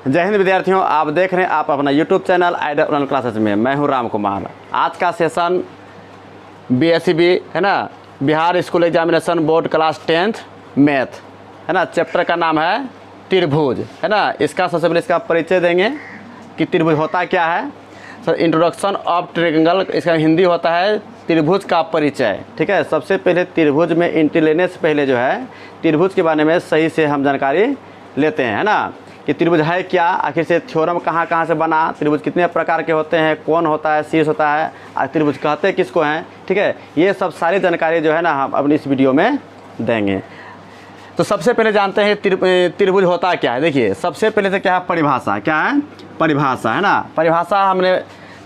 जय हिंद विद्यार्थियों, आप देख रहे हैं आप अपना YouTube channel idea online classes में। मैं हूं राम कुमार। आज का सेशन BSEB है ना, Bihar school examination board class 10th math है ना। चैप्टर का नाम है त्रिभुज है ना। इसका सबसे पहले इसका परिचय देंगे कि त्रिभुज होता क्या है। सर, इंट्रोडक्शन ऑफ ट्रायंगल, इसका हिंदी होता है त्रिभुज का परिचय। ठीक है, सबसे पहले त्रिभुज में एंट्री लेने से पहले जो है त्रिभुज के बारे में सही से हम जानकारी लेते हैं है ना, कि त्रिभुज है क्या, आखिर से थ्योरम कहाँ कहाँ से बना, त्रिभुज कितने प्रकार के होते हैं, कौन होता है, शीर्ष होता है, और त्रिभुज कहते किसको हैं। ठीक है, ये सब सारी जानकारी जो है ना हम अपनी इस वीडियो में देंगे। तो सबसे पहले जानते हैं त्रिभुज होता क्या है। देखिए, सबसे पहले से क्या है परिभाषा, क्या है परिभाषा है ना। परिभाषा हमने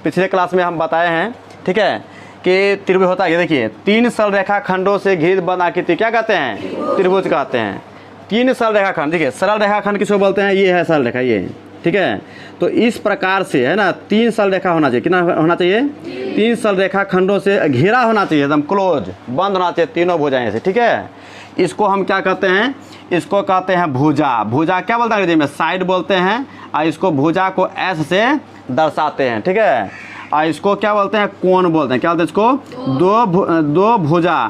पिछले क्लास में हम बताए हैं। ठीक है, कि त्रिभुज होता है, देखिए 3 सरल रेखा खंडों से घिरित बंद आकृति क्या कहते हैं, त्रिभुज कहते हैं। 3 सरल रेखाखंड, देखिए सरल रेखाखंड किसको बोलते हैं, ये है सरल रेखा ये। ठीक है, तो इस प्रकार से है ना 3 सरल रेखा होना चाहिए। कितना होना चाहिए, 3 सरल रेखा खंडों से घिरा होना चाहिए, एकदम क्लोज बंद होना चाहिए तीनों भुजाएं से। ठीक है, इसको हम क्या कहते हैं, इसको कहते हैं भुजा। भुजा क्या बोलते हैं अंग्रेजी में, साइड बोलते हैं, और इसको भुजा को एस से दर्शाते हैं। ठीक है, और इसको क्या बोलते हैं, कोण बोलते हैं। क्या बोलते हैं इसको, दो भुजा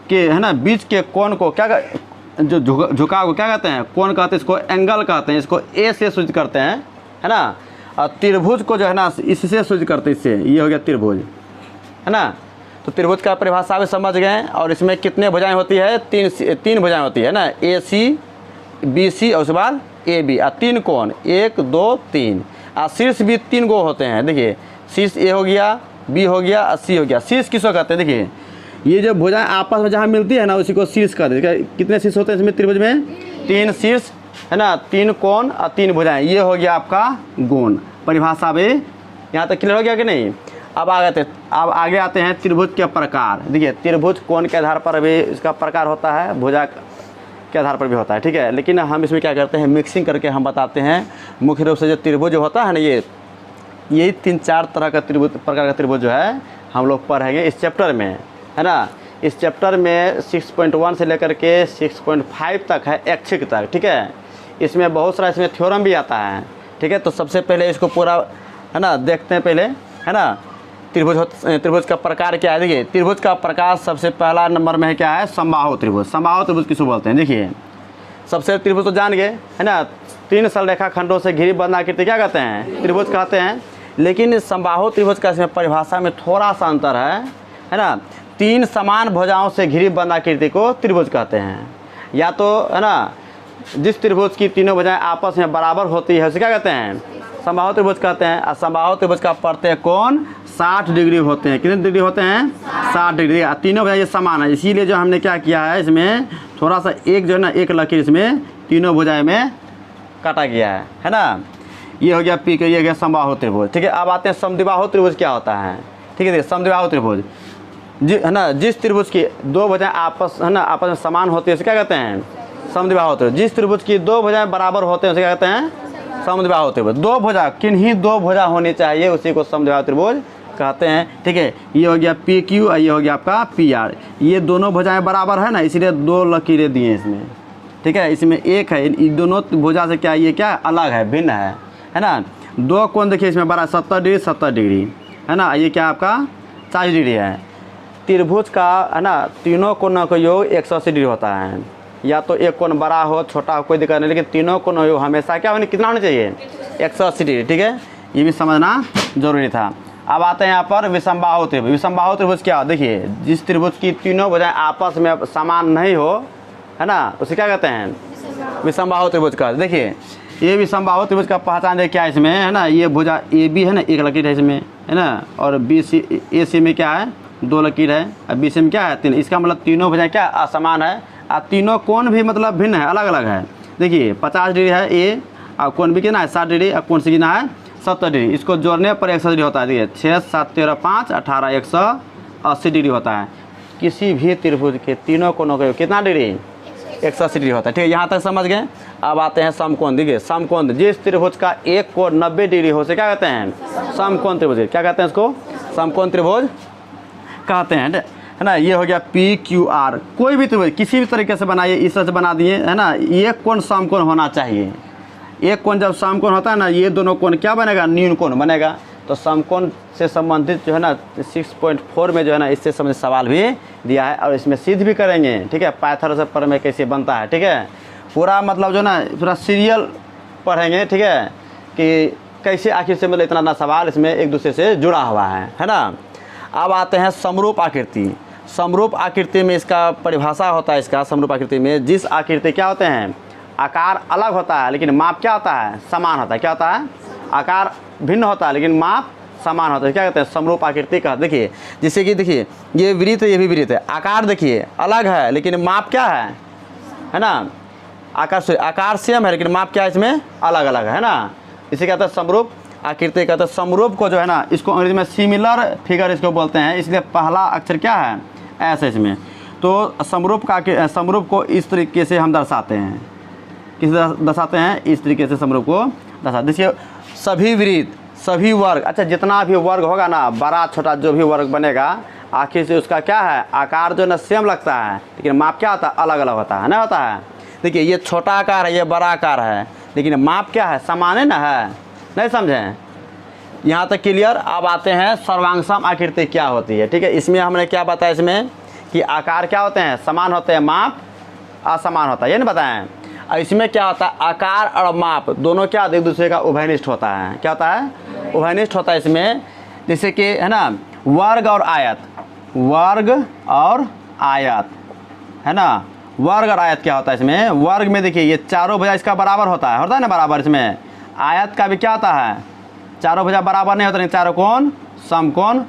के है ना बीच के कोण को क्या, जो झुकाव को क्या कहते हैं, कोण कहते हैं, इसको एंगल कहते हैं। इसको ए से सूचित करते हैं है ना। और त्रिभुज को जो है ना इससे सूचित करते हैं, इससे, ये हो गया त्रिभुज है ना। तो त्रिभुज का परिभाषा भी समझ गए। और इसमें कितने भुजाएं होती है, तीन भुजाएं होती है ना, AC BC और उसके बाद AB, और 3 कोण 1 2 3, और शीर्ष भी 3 गो होते हैं। देखिए, शीर्ष A हो गया, B हो गया और C हो गया। शीर्ष किसको कहते हैं, देखिए ये जो भुजाएं आपस में जहाँ मिलती है ना उसी को शीर्ष कहते हैं। कितने शीर्ष होते हैं इसमें त्रिभुज में, 3 शीर्ष है ना, 3 कोण और 3 भुजाएं। ये हो गया आपका गुण। परिभाषा भी यहाँ तक क्लियर हो गया कि नहीं। अब आगे आते हैं त्रिभुज के प्रकार। देखिए, त्रिभुज कोण के आधार पर भी इसका प्रकार होता है, भुजा के आधार पर भी होता है। ठीक है, लेकिन हम इसमें क्या करते हैं, मिक्सिंग करके हम बताते हैं। मुख्य रूप से जो त्रिभुज जो होता है ना, यही 3-4 तरह का त्रिभुज, प्रकार का त्रिभुज जो है हम लोग पढ़ेंगे इस चैप्टर में है ना। इस चैप्टर में 6.1 से लेकर के 6.5 तक है, ऐच्छिक तक। ठीक है, इसमें बहुत सारा इसमें थ्योरम भी आता है। ठीक है, तो सबसे पहले इसको पूरा है ना देखते हैं पहले है ना। त्रिभुज का प्रकार क्या है। देखिए, त्रिभुज का प्रकार सबसे पहला नंबर में है क्या है, समबाहु त्रिभुज। समबाहु त्रिभुज किसको बोलते हैं, देखिए सबसे त्रिभुज तो जान गए है ना। 3 सरल रेखा खंडों से घिरी बंद आकृति क्या कहते हैं, त्रिभुज कहते हैं। लेकिन समबाहु त्रिभुज का इसमें परिभाषा में थोड़ा सा अंतर है ना। 3 समान भुजाओं से घिरी बंद आकृति को त्रिभुज कहते हैं। या तो है ना जिस त्रिभुज की तीनों भुजाएं आपस में बराबर होती है उसे क्या कहते हैं, समबाहु त्रिभुज कहते हैं। और समबाहु त्रिभुज का प्रत्येक कोण 60 डिग्री होते हैं। कितने डिग्री होते हैं, 60 डिग्री। तीनों भुजाएं ये समान है, इसीलिए जो हमने क्या किया है, इसमें थोड़ा सा एक जो है ना एक लकीर इसमें तीनों भुजाएं में काटा गया है ना। ये हो गया पी के, ये हो गया समबाहु त्रिभुज। ठीक है, अब आते हैं समद्विबाहु त्रिभुज क्या होता है। ठीक है, देखिए समद्विबाहु त्रिभुज है ना, जिस त्रिभुज की 2 भुजाएं आपस में समान होती है उसे क्या कहते हैं, समद्विबाहु त्रिभुज। जिस त्रिभुज की 2 भुजाएं बराबर होते हैं उसे क्या कहते हैं, समद्विबाहु त्रिभुज। 2 भुजा, किन्हीं 2 भुजा होनी चाहिए, उसी को समद्विबाहु त्रिभुज कहते हैं। ठीक है, ये हो गया PQ और ये हो गया आपका PR। ये दोनों भुजाएं बराबर है ना, इसीलिए 2 लकीरें दिए इसमें। ठीक है, इसमें एक है, इन दोनों भुजा से क्या ये क्या अलग है, भिन्न है ना। 2 कोण देखिए इसमें बड़ा 70 डिग्री 70 डिग्री है ना। ये क्या आपका 40 डिग्री है। त्रिभुज का है ना तीनों कोणों का योग 180 डिग्री होता है। या तो एक कोण बड़ा हो छोटा हो कोई दिक्कत नहीं, लेकिन तीनों कोणों योग हमेशा क्या होने, कितना होना चाहिए, 180 डिग्री। ठीक है, ये भी समझना जरूरी था। अब आते हैं यहाँ पर विषमबाहु त्रिभुज। विषमबाहु त्रिभुज क्या, देखिए जिस त्रिभुज की तीनों भुजाएं आपस में समान नहीं हो है ना, उसे क्या कहते हैं, विषमबाहु त्रिभुज का। देखिए ये विषमबाहु त्रिभुज का पहचान देखिए क्या इसमें है ना, ये भुजा AB है ना, एक लकीर है इसमें है ना, और AC में क्या है, 2 लकीर है, और BC में क्या है 3। इसका मतलब तीनों भुजाएं क्या असमान है, और तीनों कोण भी मतलब भिन्न है, अलग अलग है। देखिए 50 डिग्री है A, और कोण भी कितना है 60 डिग्री, और कोण से कितना है 70 डिग्री। इसको जोड़ने पर 180 डिग्री होता है। देखिए 6 7 13 5 18 180 डिग्री होता है। किसी भी त्रिभुज के तीनों कोणों का कितना डिग्री, 180 डिग्री होता है। ठीक है, यहाँ तक समझ गए। अब आते हैं समकोण। देखिए समकोण, जिस त्रिभुज का एक कोण 90 डिग्री हो से क्या कहते हैं, समकोण त्रिभुज। क्या कहते हैं इसको, समकोण त्रिभुज कहते हैं है ना। ये हो गया PQR। कोई भी त्रिभुज किसी भी तरीके से बनाइए, इस तरह से बना दिए है ना, ये कोण समकोण होना चाहिए। एक कोण जब समकोण होता है ना, ये दोनों कोण क्या बनेगा, न्यून कोण बनेगा। तो समकोण से संबंधित जो है ना 6.4 में जो है ना इससे संबंधित सवाल भी दिया है और इसमें सिद्ध भी करेंगे, ठीक है। पाइथागोरस प्रमेय कैसे बनता है, ठीक है। पूरा मतलब जो ना पूरा सीरियल पढ़ेंगे, ठीक है, कि कैसे आखिर से मतलब इतना सवाल इसमें एक दूसरे से जुड़ा हुआ है ना। अब आते हैं समरूप आकृति। समरूप आकृति में इसका परिभाषा होता है, इसका समरूप आकृति में जिस आकृति क्या होते हैं, आकार अलग होता है लेकिन माप क्या होता है, समान होता है। क्या होता है, आकार भिन्न होता है लेकिन माप समान होता है, क्या कहते हैं, समरूप आकृति का। देखिए जैसे कि देखिए ये वृत्त है, ये भी वृत्त है, आकार देखिए अलग है लेकिन माप क्या है ना, आकार सेम है लेकिन माप क्या है इसमें अलग अलग है ना। इसे कहते हैं समरूप आकृति कहते हैं। समरूप को जो है ना इसको अंग्रेजी में सिमिलर फिगर इसको बोलते हैं, इसलिए पहला अक्षर क्या है, ऐसे इसमें। तो समरूप को इस तरीके से हम दर्शाते हैं, किस दर्शाते हैं, इस तरीके से समरूप को दर्शाते। देखिए सभी वृत्त, सभी वर्ग, अच्छा जितना भी वर्ग होगा ना, बड़ा छोटा जो भी वर्ग बनेगा, आखिर से उसका क्या है, आकार जो है ना सेम लगता है लेकिन माप क्या होता है, अलग अलग होता है ना, होता है। देखिए ये छोटा आकार है, ये बड़ा आकार है लेकिन माप क्या है, समान है ना, है नहीं, समझें यहाँ तक क्लियर। अब आते हैं सर्वांगसम आकृति क्या होती है, ठीक है। इसमें हमने क्या बताया इसमें कि आकार क्या होते हैं, समान होते हैं, माप असमान होता है, ये नहीं बताएं। और इसमें क्या होता है, आकार और माप दोनों क्या एक दूसरे का उभयनिष्ठ होता है। क्या होता है, उभयनिष्ठ होता है इसमें। जैसे कि है ना वर्ग और आयत, वर्ग और आयत है ना, वर्ग और आयत क्या होता है इसमें। वर्ग में देखिए ये चारों भुजा इसका बराबर होता है ना बराबर। इसमें आयत का भी क्या होता है, चारों भुजा बराबर नहीं होता, नहीं चारों कोण समकोण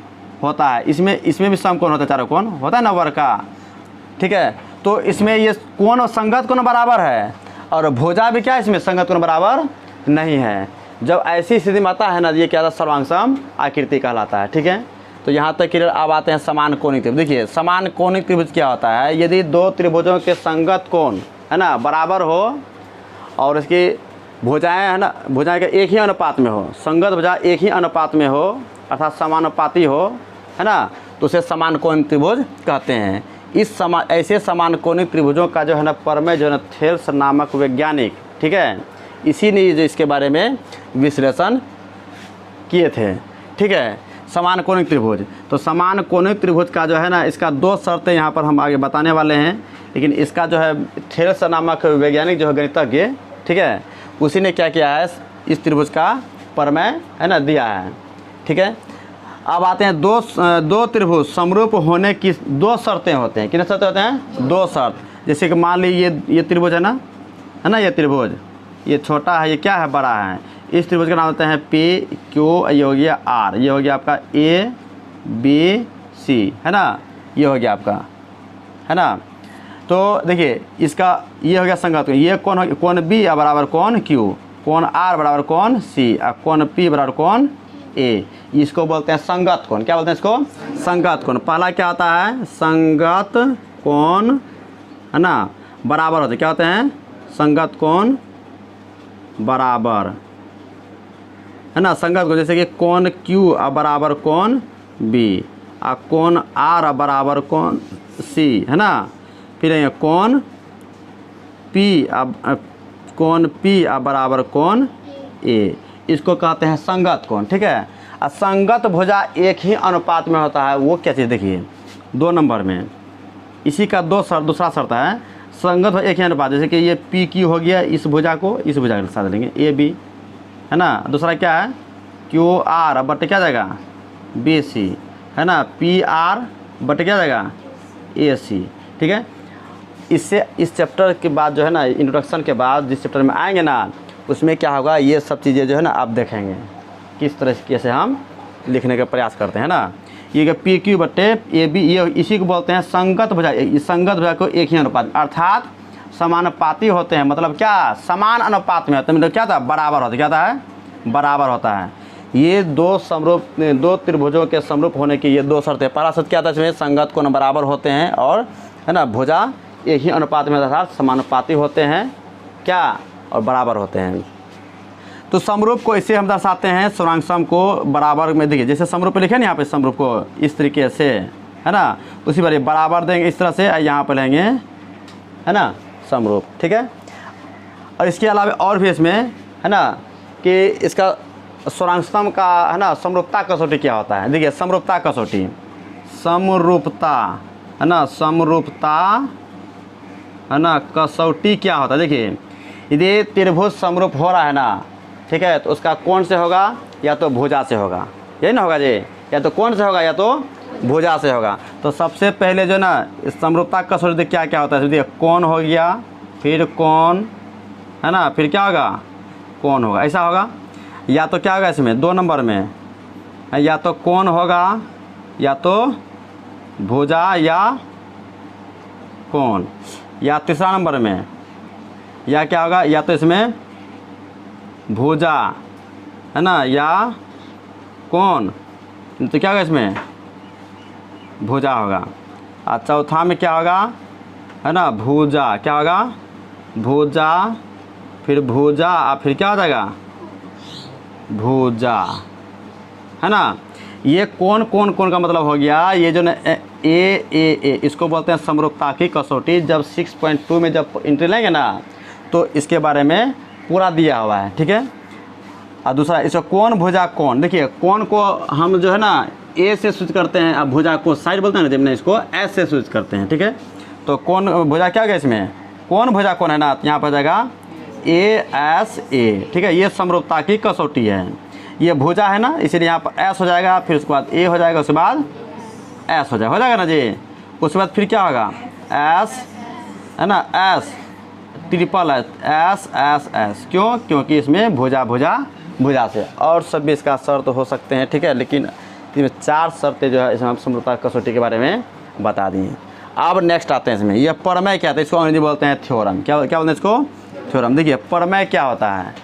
होता है। इसमें भी समकोण होता है, चारों कोण होता है ना वर्ग का, ठीक है। तो इसमें ये कोण और संगत कोण बराबर है और भुजा भी क्या है इसमें संगत कोण बराबर नहीं है। जब ऐसी स्थिति में आता है ना, ये क्या था, सर्वांगसम आकृति कहलाता है, ठीक है। तो यहाँ तक क्लियर। अब आते हैं समान कोणिक त्रिभुज। देखिए समान कोणिक त्रिभुज क्या होता है, यदि दो त्रिभुजों के संगत कोण है ना बराबर हो और इसकी भुजाएं है ना, भुजाएं के एक ही अनुपात में हो, संगत भुजा एक ही अनुपात में हो अर्थात समानुपाती हो, है ना, तो उसे समान कोणिक त्रिभुज कहते हैं। ऐसे समान कोणिक त्रिभुजों का जो है ना प्रमेय जो है ना थेल्स नामक वैज्ञानिक, ठीक है, इसी ने जो इसके बारे में विश्लेषण किए थे, ठीक है। समान कोणिक त्रिभुज, तो समान कोणिक त्रिभुज का जो है ना इसका दो शर्तें यहाँ पर हम आगे बताने वाले हैं, लेकिन इसका जो है थेल्स नामक वैज्ञानिक जो है गणितज्ञ, ठीक है, उसी ने क्या किया है, इस त्रिभुज का प्रमेय है ना दिया है, ठीक है। अब आते हैं दो त्रिभुज समरूप होने की दो शर्तें होते हैं। कितने शर्तें होते हैं, दो शर्त। जैसे कि मान लीजिए ये त्रिभुज है ना, ये त्रिभुज, ये छोटा है, ये क्या है, बड़ा है। इस त्रिभुज का नाम होता है पी क्यू, ये हो गया आर, ये हो गया आपका ए बी सी, है ना, ये हो गया आपका, है ना। तो देखिए इसका ये हो गया संगत कोण, ये कोण बी बराबर कोण क्यू, कोण आर बराबर कोण सी और कोण पी बराबर कोण ए, इसको बोलते हैं संगत कोण। क्या बोलते हैं इसको, संगत कोण। पहला क्या होता है, संगत कोण, है ना, बराबर होते क्या होते हैं, संगत कोण बराबर, है ना, संगत कोण। जैसे कि कोण क्यू बराबर कोण बी और कोण आर बराबर कोण सी, है ना। फिर ये कोण पी बराबर कोण ए, इसको कहते हैं संगत कोण, ठीक है। और संगत भुजा एक ही अनुपात में होता है, वो क्या चीज़ देखिए 2 नंबर में, इसी का दूसरा शर्त है, संगत एक ही अनुपात। जैसे कि ये पी क्यू हो गया, इस भुजा को इस भुजा के साथ लेंगे ए बी, है ना। दूसरा क्या है, क्यू आर बट क्या जाएगा बी सी, है ना, पी आर बट क्या जाएगा ए सी, ठीक है। इससे इस चैप्टर के बाद जो है ना, इंट्रोडक्शन के बाद जिस चैप्टर में आएंगे ना, उसमें क्या होगा, ये सब चीज़ें जो है ना आप देखेंगे किस तरीके से हम लिखने का प्रयास करते हैं ना। ये पी क्यू बट्टे ए बी, ये इसी को बोलते हैं संगत भुजा। इस संगत भुजा को एक ही अनुपात अर्थात समानुपाती होते हैं, मतलब क्या, समान अनुपात में होते हैं, मतलब क्या था, बराबर होता है, क्या था है, बराबर होता है। ये दो त्रिभुजों के समरूप होने की ये दो शर्तें। पहला शर्त क्या था इसमें, संगत कोण बराबर होते हैं और है ना भुजा एक ही अनुपात में अर्थात समानुपाती होते हैं, क्या, और बराबर होते हैं। तो समरूप को इसे हम दर्शाते हैं, सर्वांगसम को बराबर में। देखिए जैसे समरूप लिखे ना यहाँ पे, समरूप को इस तरीके से, है ना, उसी पर बराबर देंगे इस तरह से, यहाँ पर लेंगे, है ना, समरूप, ठीक है। और इसके अलावा और भी इसमें है ना कि इसका स्वरांगसम का है ना समरूपता कसौटी क्या होता है। देखिए समरूपता कसौटी, समरूपता है ना, समरूपता है ना कसौटी क्या होता है। देखिए यदि त्रिभुज समरूप हो रहा है ना, ठीक है, तो उसका कौन से होगा, या तो भुजा से होगा, यही ना होगा जी, या तो कौन से होगा या तो भुजा से होगा। तो सबसे पहले जो ना इस समरूपता कसौटी क्या क्या होता है, देखिए कोण हो गया, फिर कोण है ना, फिर क्या होगा, कोण होगा, ऐसा होगा। या तो क्या होगा इसमें 2 नंबर में, या तो कोण होगा या तो भुजा या कोण, या तीसरा नंबर में या क्या होगा, या तो इसमें भुजा है ना या कोण, तो क्या होगा इसमें भुजा होगा। और चौथा में क्या होगा है ना भुजा, क्या होगा भुजा, फिर भुजा और फिर क्या हो जाएगा भुजा, है ना। ये कोण कोण कोण का मतलब हो गया, ये जो ए इसको बोलते हैं समरूपता की कसौटी। जब 6.2 में जब एंट्री लेंगे ना तो इसके बारे में पूरा दिया हुआ है, ठीक है। और दूसरा इसको कोण भुजा कोण, देखिए कोण को हम जो है ना ए से सूचित करते हैं, अब भुजा को साइड बोलते हैं ना, जब नहीं इसको एस से सूचित करते हैं, ठीक है। तो कोण भुजा क्या होगा इसमें, कोण भुजा कोण है ना, यहाँ पर जाएगा ए, ठीक है। ये समरूपता की कसौटी है। ये भुजा है ना, इसलिए यहाँ पर एस हो जाएगा, फिर उसके बाद ए हो जाएगा, उसके बाद एस हो जाएगा ना जी। उसके बाद फिर क्या होगा एस है ना, एस ट्रिपल एस, क्यों, क्योंकि इसमें भुजा से। और सब भी इसका शर्त हो सकते हैं, ठीक है, लेकिन इसमें 4 शर्तें जो है इसमें हम समरूपता कसौटी के बारे में बता दिए। अब नेक्स्ट आते हैं इसमें, यह प्रमेय क्या होता है, इसको अंग्रेजी बोलते हैं थ्योरम। क्या बोलते हैं इसको, थ्योरम। देखिए प्रमेय क्या होता है,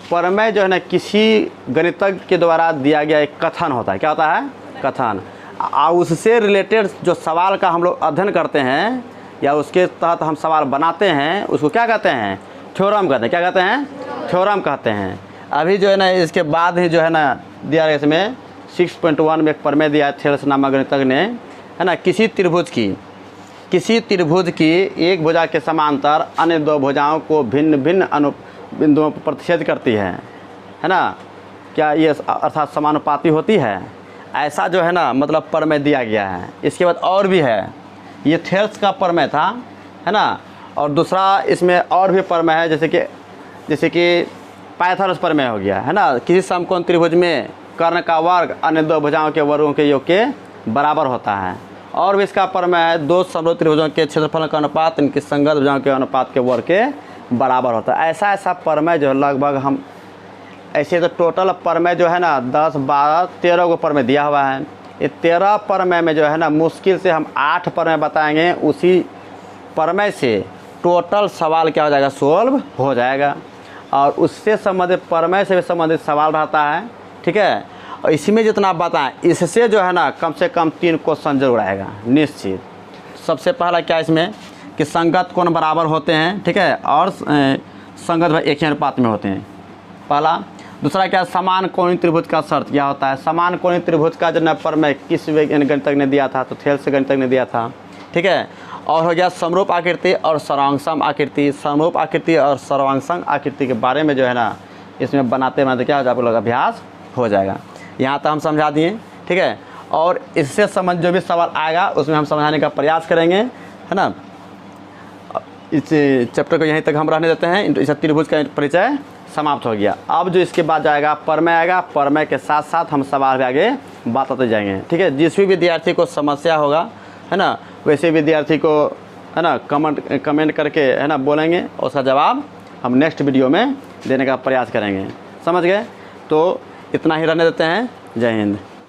प्रमेय जो है ना किसी गणितज्ञ के द्वारा दिया गया एक कथन होता है। क्या होता है, कथन। और उससे रिलेटेड जो सवाल का हम लोग अध्ययन करते हैं या उसके तहत हम सवाल बनाते हैं, उसको क्या कहते हैं, थ्योरम कहते हैं। क्या कहते हैं, थ्योरम कहते हैं। अभी जो है ना इसके बाद ही जो है ना दिया गया इसमें 6.1 में एक प्रमेय दिया है थेल्स नामक गणितज्ञ ने, है ना। किसी त्रिभुज की एक भुजा के समांतर अन्य 2 भुजाओं को भिन्न भिन्न बिंदुओं पर प्रतिच्छेद करती है ना। क्या ये अर्थात समानुपाती होती है, ऐसा जो है ना मतलब प्रमेय दिया गया है। इसके बाद और भी है, ये थेल्स का प्रमेय था, है ना। और दूसरा इसमें और भी प्रमेय है, जैसे कि पाइथागोरस प्रमेय हो गया, है ना। किसी समकोण त्रिभुज में कर्ण का वर्ग अन्य 2 भुजाओं के वर्गों के योग के बराबर होता है। और भी इसका प्रमेय है, 2 समरूप त्रिभुजों के क्षेत्रफल का अनुपात इनकी संगत भुजाओं के अनुपात के वर्ग के बराबर होता है। ऐसा प्रमेय जो लगभग हम ऐसे तो टोटल प्रमेय जो है ना 10, 12, 13 को प्रमेय दिया हुआ है। ये 13 प्रमेय में जो है ना मुश्किल से हम 8 प्रमेय बताएंगे, उसी प्रमेय से टोटल सवाल क्या हो जाएगा, सोल्व हो जाएगा। और उससे संबंधित प्रमेय से भी संबंधित सवाल रहता है, ठीक है। और इसमें जितना बताएं इससे जो है ना कम से कम 3 क्वेश्चन जरूर आएगा निश्चित। सबसे पहला क्या इसमें कि संगत कोण बराबर होते हैं, ठीक है, और संगत एक ही अनुपात में होते हैं, पहला। दूसरा क्या, समान कोणीय त्रिभुज का शर्त क्या होता है। समान कोणीय त्रिभुज का जो न प्रमेय किस गणितज्ञ ने दिया था, तो थेल्स गणितज्ञ ने दिया था, ठीक है। और हो गया समरूप आकृति और सर्वांगसम आकृति। समरूप आकृति और सर्वांगसम आकृति के बारे में जो है ना इसमें बनाते क्या हो जाए, आप लोग अभ्यास हो जाएगा। यहाँ तक हम समझा दिए, ठीक है। और इससे संबंध जो भी सवाल आएगा उसमें हम समझाने का प्रयास करेंगे, है ना। इस चैप्टर को यहीं तक हम रहने देते हैं। इस त्रिभुज का परिचय समाप्त हो गया। अब जो इसके बाद जाएगा प्रमेय आएगा, प्रमेय के साथ साथ हम सवाल भी आगे बताते जाएंगे, ठीक है। जिस भी विद्यार्थी को समस्या होगा, है ना, वैसे विद्यार्थी को है ना कमेंट करके है ना बोलेंगे, और उसका जवाब हम नेक्स्ट वीडियो में देने का प्रयास करेंगे। समझ गए, तो इतना ही रहने देते हैं। जय हिंद।